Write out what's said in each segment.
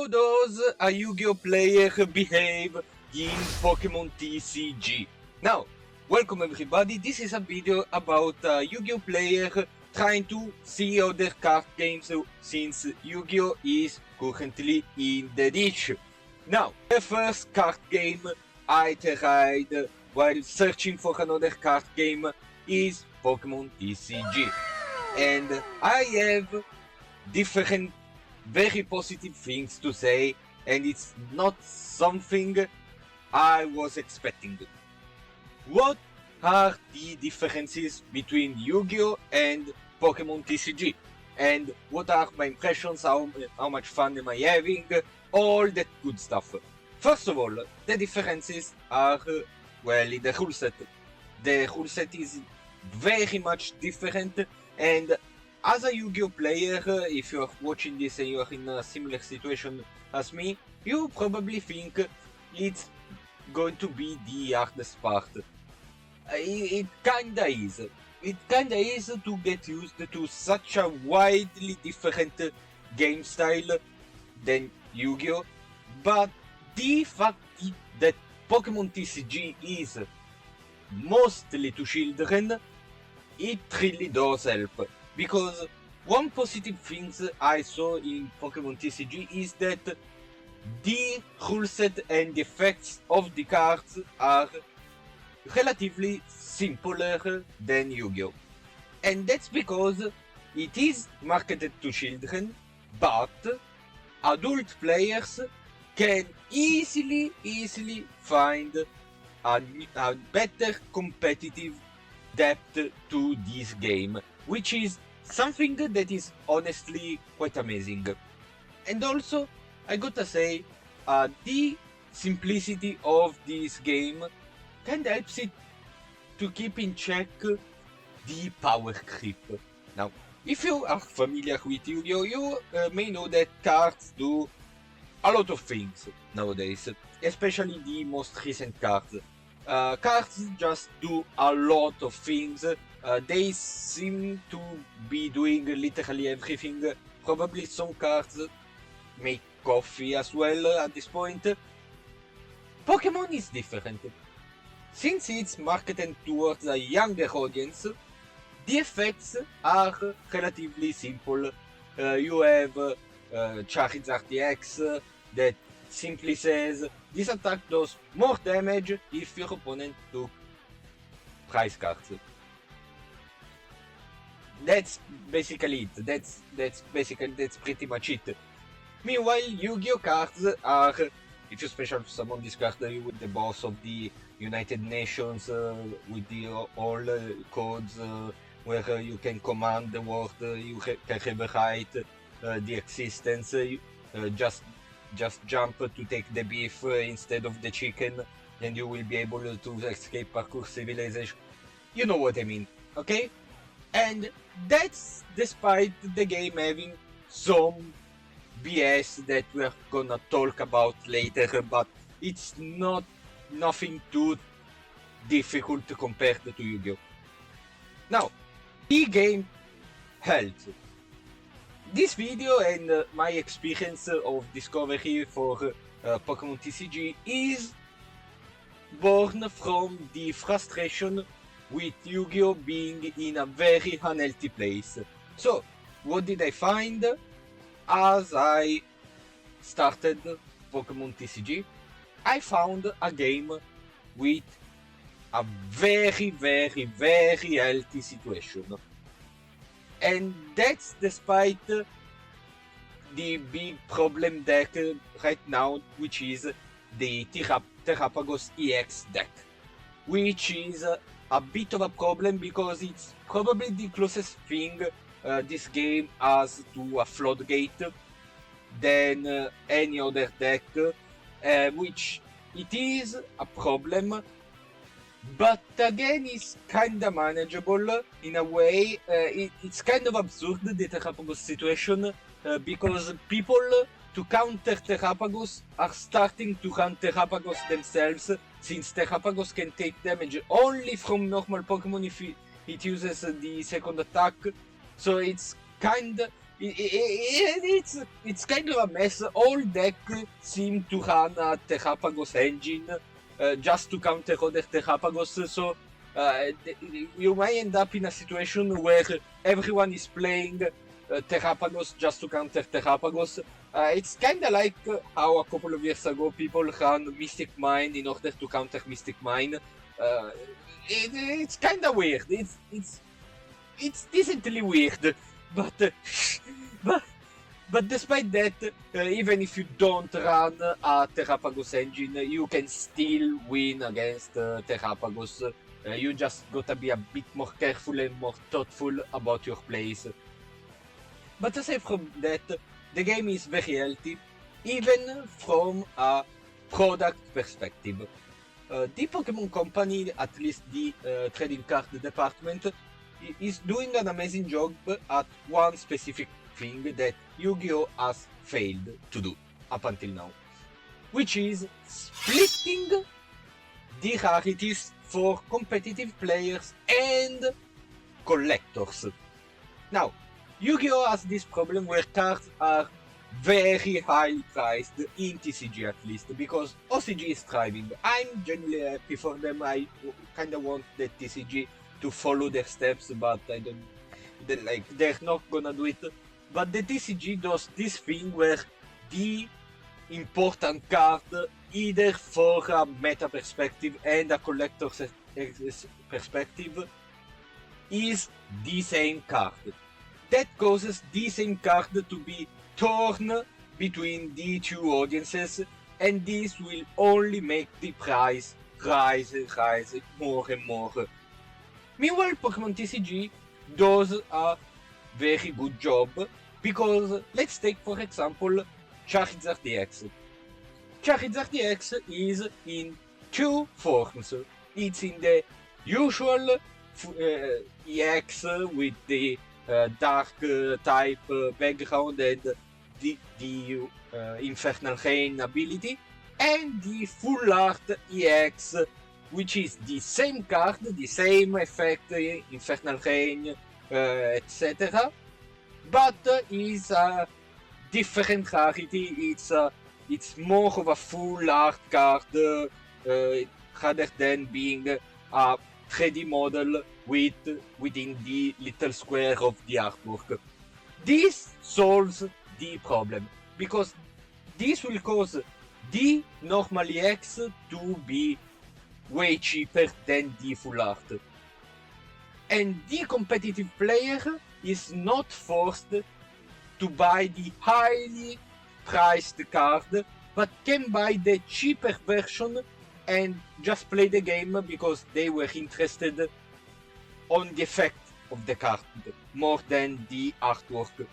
How does a Yu-Gi-Oh player behave in Pokemon TCG? Now, welcome everybody, this is a video about a Yu-Gi-Oh player trying to see other card games since Yu-Gi-Oh is currently in the ditch. Now, the first card game I tried while searching for another card game is Pokemon TCG. And I have different very positive things to say, and it's not something I was expecting. What are the differences between Yu-Gi-Oh and Pokemon TCG? And what are my impressions, how much fun am I having, all that good stuff. First of all, the differences are, well, in the rule set. The rule set is very much different, and as a Yu-Gi-Oh player, if you're watching this and you're in a similar situation as me, you probably think it's going to be the hardest part. It kinda is. It kinda is to get used to such a widely different game style than Yu-Gi-Oh! But the fact that Pokemon TCG is mostly to children, it really does help. Because one positive thing I saw in Pokemon TCG is that the rule set and the effects of the cards are relatively simpler than Yu-Gi-Oh! And that's because it is marketed to children, but adult players can easily find a better competitive depth to this game, which is something that is honestly quite amazing. And also, I gotta say, the simplicity of this game kinda helps it to keep in check the power creep. Now, if you are familiar with Yu-Gi-Oh, you may know that cards do a lot of things nowadays, especially the most recent cards. Cards just do a lot of things. They seem to be doing literally everything. Probably some cards make coffee as well at this point. Pokemon is different. Since it's marketed towards a younger audience, the effects are relatively simple. You have Charizard X that simply says this attack does more damage if your opponent took prize cards. That's basically it. That's pretty much it. Meanwhile, Yu-Gi-Oh cards are, if you special summon this card with the boss of the United Nations, with the all codes where you can command the world, you can override the existence, just jump to take the beef instead of the chicken, and you will be able to escape parkour civilization. You know what I mean, okay? And that's despite the game having some BS that we're gonna talk about later, but it's nothing too difficult compared to Yu-Gi-Oh! Now, the game held. This video and my experience of discovery for Pokemon TCG is born from the frustration with Yu-Gi-Oh being in a very unhealthy place. So, what did I find as I started Pokemon TCG? I found a game with a very healthy situation. And that's despite the big problem deck right now, which is the Terrapagos EX deck, which is a bit of a problem because it's probably the closest thing this game has to a floodgate than any other deck, which it is a problem, but again it's kinda manageable in a way. It's kind of absurd, the Terrapagos situation, because people to counter Terrapagos are starting to run Terrapagos themselves, since Terrapagos can take damage only from normal Pokemon if it uses the second attack. So it's kinda It's kind of a mess. All decks seem to run a Terrapagos engine just to counter other Terrapagos, so you might end up in a situation where everyone is playing Terrapagos just to counter Terrapagos. It's kinda like how a couple of years ago people ran Mystic Mine in order to counter Mystic Mine. It's kinda weird. It's decently weird, but but despite that, even if you don't run a Terrapagos engine, you can still win against Terrapagos. You just gotta be a bit more careful and more thoughtful about your plays. But aside from that, the game is very healthy, even from a product perspective. The Pokemon Company, at least the trading card department, is doing an amazing job at one specific thing that Yu-Gi-Oh has failed to do up until now, which is splitting the rarities for competitive players and collectors. Now, Yu-Gi-Oh has this problem where cards are very highly priced, in TCG at least, because OCG is thriving. I'm genuinely happy for them. I kinda want the TCG to follow their steps, but I don't, they're not gonna do it. But the TCG does this thing where the important card, either for a meta perspective and a collector's perspective, is the same card. That causes the same card to be torn between the two audiences, and this will only make the price rise more and more. Meanwhile, Pokemon TCG does a very good job, because let's take for example Charizard DX. Charizard DX is in two forms. It's in the usual EX with the dark type background and the Infernal Rain ability, and the full art EX, which is the same card, the same effect, Infernal Rain, etc., but is a different rarity. It's more of a full art card rather than being a 3D model within the little square of the artwork. This solves the problem, because this will cause the normal EX to be way cheaper than the full art. And the competitive player is not forced to buy the highly priced card, but can buy the cheaper version and just play the game because they were interested on the effect of the card more than the artwork.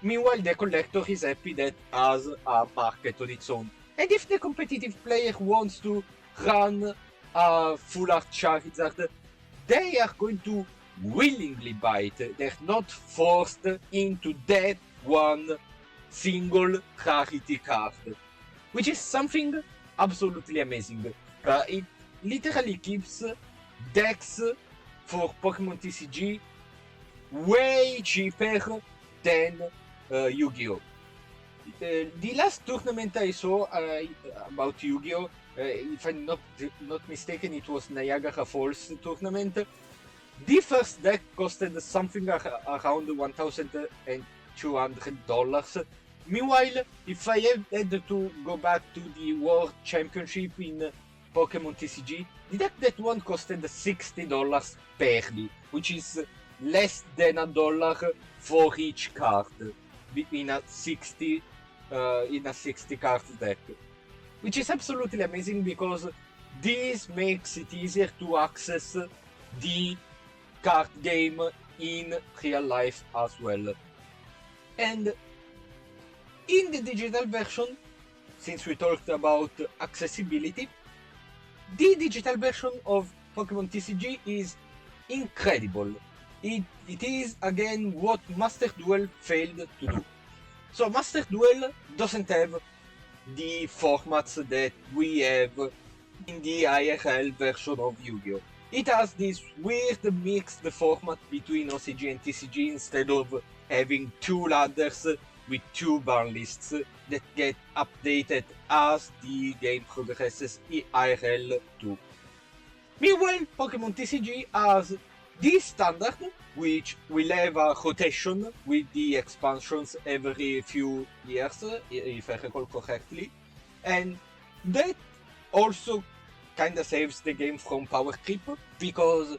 Meanwhile, the collector is happy that has a market on its own. And if the competitive player wants to run a full art Charizard, they are going to willingly buy it. They're not forced into that one single rarity card, which is something absolutely amazing. It literally keeps decks for Pokemon TCG way cheaper than Yu-Gi-Oh! The last tournament I saw about Yu-Gi-Oh! If I'm not mistaken, it was Niagara Falls tournament. The first deck costed something around $1,200. Meanwhile, if I had to go back to the World Championship in Pokemon TCG, the deck that won costed $60 barely, which is less than $1 for each card in a 60 card deck, which is absolutely amazing, because this makes it easier to access the card game in real life as well. And in the digital version, since we talked about accessibility, the digital version of Pokemon TCG is incredible. It is again what Master Duel failed to do. So Master Duel doesn't have the formats that we have in the IRL version of Yu-Gi-Oh! It has this weird mixed format between OCG and TCG instead of having 2 ladders with 2 ban lists that get updated as the game progresses IRL too. Meanwhile, Pokemon TCG has this standard, which will have a rotation with the expansions every few years, if I recall correctly, and that also kinda saves the game from power creep, because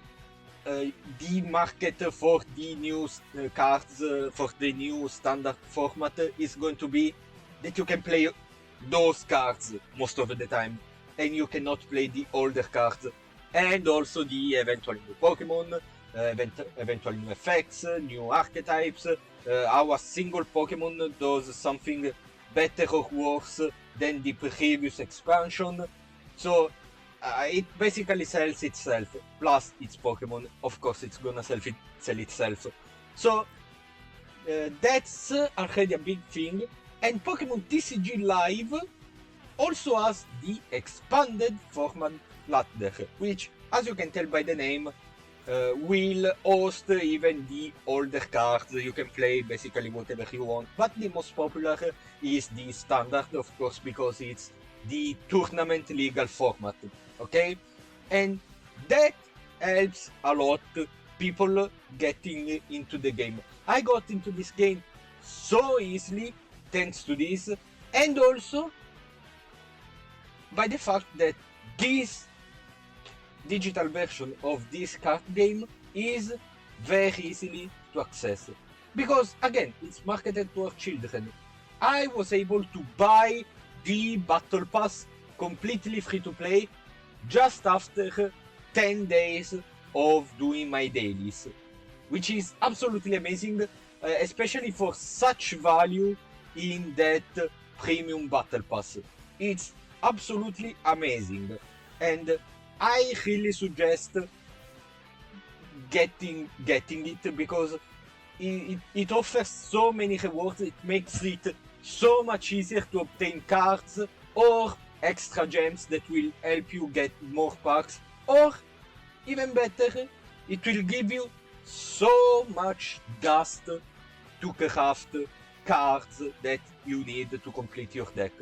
the market for the new cards for the new standard format is going to be that you can play those cards most of the time, and you cannot play the older cards, and also the eventual new Pokemon, eventual new effects, new archetypes, how a single Pokemon does something better or worse than the previous expansion. So it basically sells itself, plus its Pokemon, of course it's gonna sell itself. So that's already a big thing, and Pokemon TCG Live also has the expanded format ladder, which, as you can tell by the name, will host even the older cards. You can play basically whatever you want, but the most popular is the standard, of course, because it's the tournament legal format, okay? And that helps a lot people getting into the game. I got into this game so easily thanks to this, and also by the fact that this digital version of this card game is very easily to access, because again, it's marketed to our children. I was able to buy the battle pass completely free to play just after 10 days of doing my dailies, which is absolutely amazing, especially for such value in that premium battle pass. It's absolutely amazing, and I really suggest getting it, because it offers so many rewards. It makes it so much easier to obtain cards or extra gems that will help you get more packs, or even better, it will give you so much dust to craft cards that you need to complete your deck.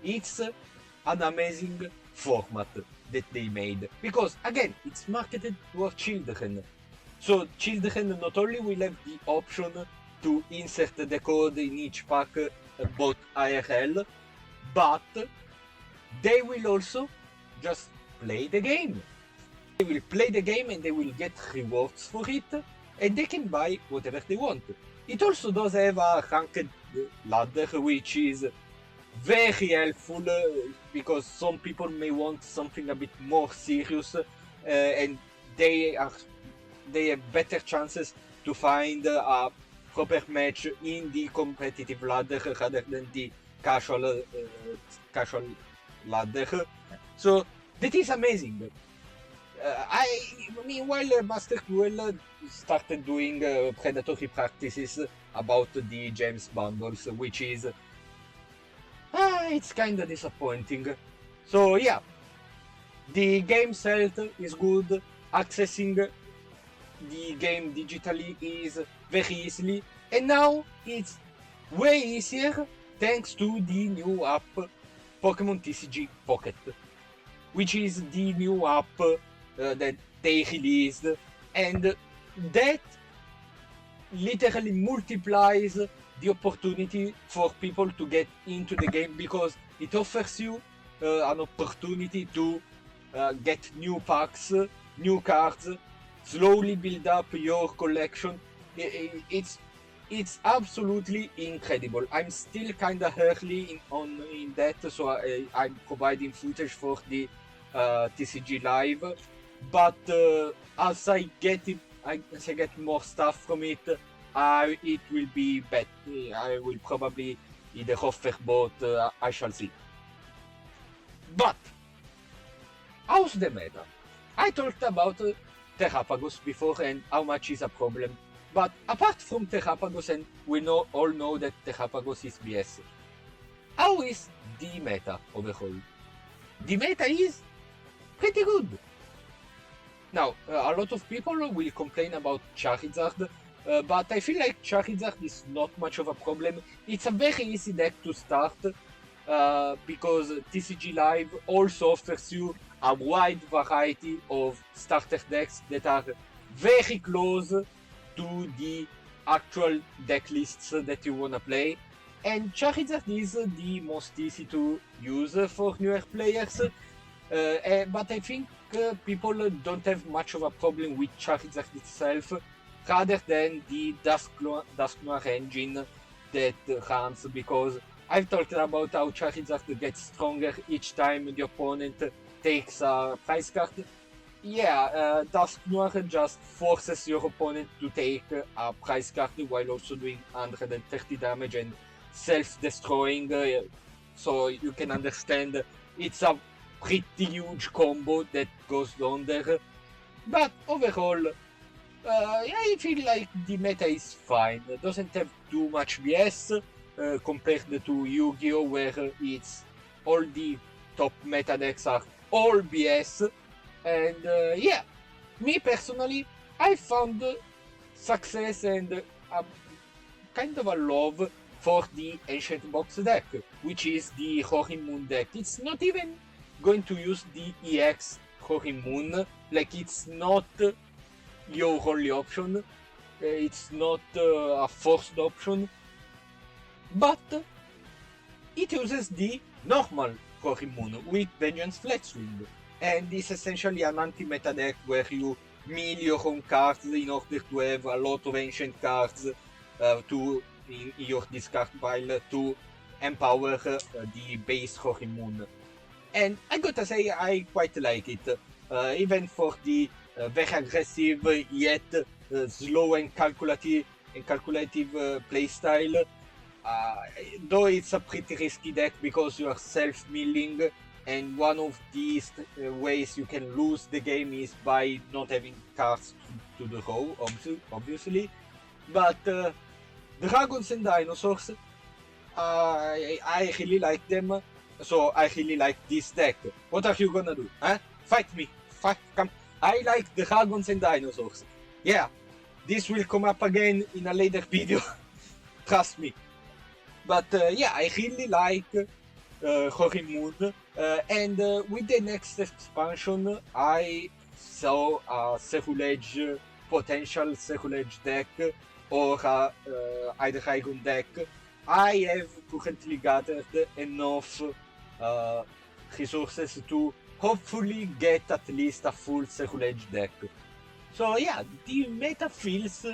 It's an amazing format that they made, because again, it's marketed to our children. So children not only will have the option to insert the code in each pack both IRL, but they will also just play the game. They will play the game and they will get rewards for it, and they can buy whatever they want. It also does have a ranked ladder, which is very helpful, because some people may want something a bit more serious, and they have better chances to find a proper match in the competitive ladder rather than the casual ladder. So that is amazing. Meanwhile, Master Duel started doing predatory practices about the gems bundles, which is it's kinda disappointing. So yeah, the game health is good, accessing the game digitally is very easily, and now it's way easier thanks to the new app Pokemon TCG Pocket, which is the new app that they released, and that literally multiplies the opportunity for people to get into the game, because it offers you an opportunity to get new packs, new cards, slowly build up your collection. It's absolutely incredible. I'm still kinda early in that, so I'm providing footage for the TCG Live, but as I get more stuff from it, it will be better. I will probably either offer both. I shall see. But how's the meta? I talked about Terrapagos before and how much is a problem. But apart from Terrapagos, and we all know that Terrapagos is BS, how is the meta overall? The meta is pretty good. Now, a lot of people will complain about Charizard, but I feel like Charizard is not much of a problem. It's a very easy deck to start because TCG Live also offers you a wide variety of starter decks that are very close to the actual deck lists that you wanna play. And Charizard is the most easy to use for newer players, but I think people don't have much of a problem with Charizard itself, rather than the Dusk Noir engine that runs, because I've talked about how Charizard gets stronger each time the opponent takes a prize card. Yeah, Dusk Noir just forces your opponent to take a prize card while also doing 130 damage and self-destroying, so you can understand it's a pretty huge combo that goes on there. But overall, I feel like the meta is fine. It doesn't have too much BS compared to Yu-Gi-Oh, where it's all the top meta decks are all BS. And yeah, me personally, I found success and a kind of a love for the Ancient Box deck, which is the Roaring Moon deck. It's not even going to use the EX Roaring Moon, like it's not your only option, it's not a forced option, but it uses the normal Roaring Moon with Vengeance Flatswing, and it's essentially an anti-meta deck where you mill your own cards in order to have a lot of ancient cards in your discard pile to empower the base Roaring Moon. And I gotta say, I quite like it, even for the very aggressive yet slow and calculative playstyle. Though it's a pretty risky deck because you are self-milling, and one of these ways you can lose the game is by not having cards to the row, obviously. But Dragons and Dinosaurs, I really like them, so I really like this deck. What are you gonna do? Huh? Fight me! Come! I like Dragons and Dinosaurs. Yeah, this will come up again in a later video, trust me. But yeah, I really like Roaring Moon, and with the next expansion, I saw a Ceruledge, potential Ceruledge deck, or a Hydreigon deck. I have currently gathered enough resources to hopefully get at least a full Ceruledge deck. So yeah, the meta feels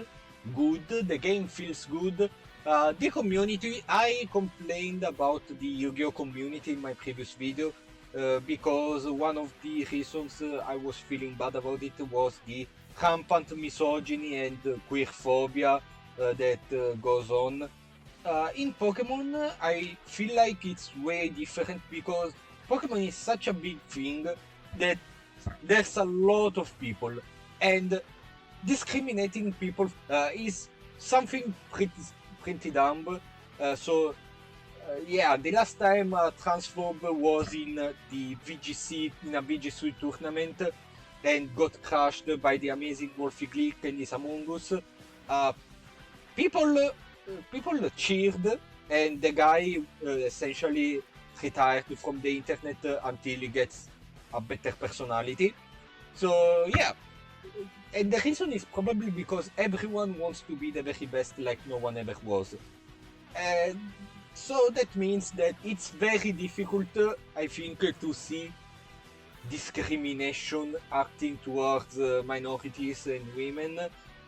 good, the game feels good. The community, I complained about the Yu-Gi-Oh community in my previous video, because one of the reasons I was feeling bad about it was the rampant misogyny and queerphobia that goes on. In Pokemon, I feel like it's way different because Pokemon is such a big thing that there's a lot of people, and discriminating people is something pretty dumb. So yeah, the last time Transphobe was in the VGC, in a VGC tournament, and got crushed by the amazing Wolfie Glick and his Among Us. People cheered, and the guy essentially retired from the internet until he gets a better personality. So yeah, and the reason is probably because everyone wants to be the very best like no one ever was. And so that means that it's very difficult, I think, to see discrimination acting towards minorities and women,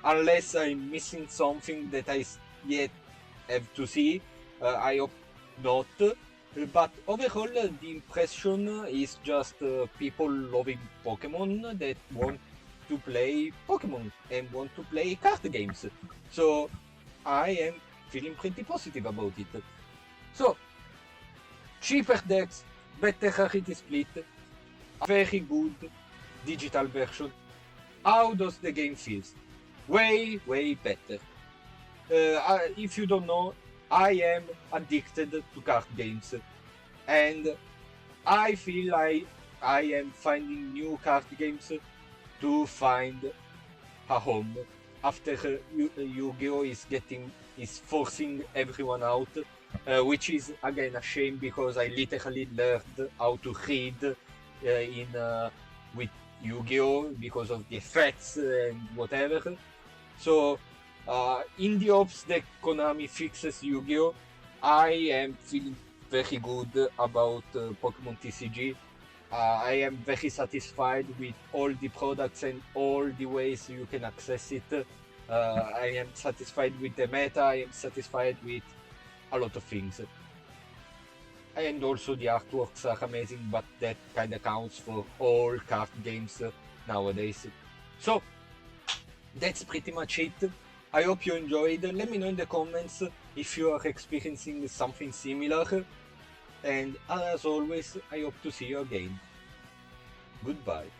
unless I'm missing something that I yet have to see. I hope not. But overall, the impression is just people loving Pokemon that want to play Pokemon and want to play card games. So I am feeling pretty positive about it. So, cheaper decks, better rarity split, a very good digital version. How does the game feel? Way better. If you don't know, I am addicted to card games, and I feel like I am finding new card games to find a home. after Yu-Gi-Oh is forcing everyone out, which is again a shame because I literally learned how to read with Yu-Gi-Oh because of the effects and whatever. So in the hopes that Konami fixes Yu-Gi-Oh, I am feeling very good about Pokemon TCG. I am very satisfied with all the products and all the ways you can access it. I am satisfied with the meta, I am satisfied with a lot of things. And also the artworks are amazing, but that kinda counts for all card games nowadays. So, that's pretty much it. I hope you enjoyed. Let me know in the comments if you are experiencing something similar. And as always, I hope to see you again. Goodbye.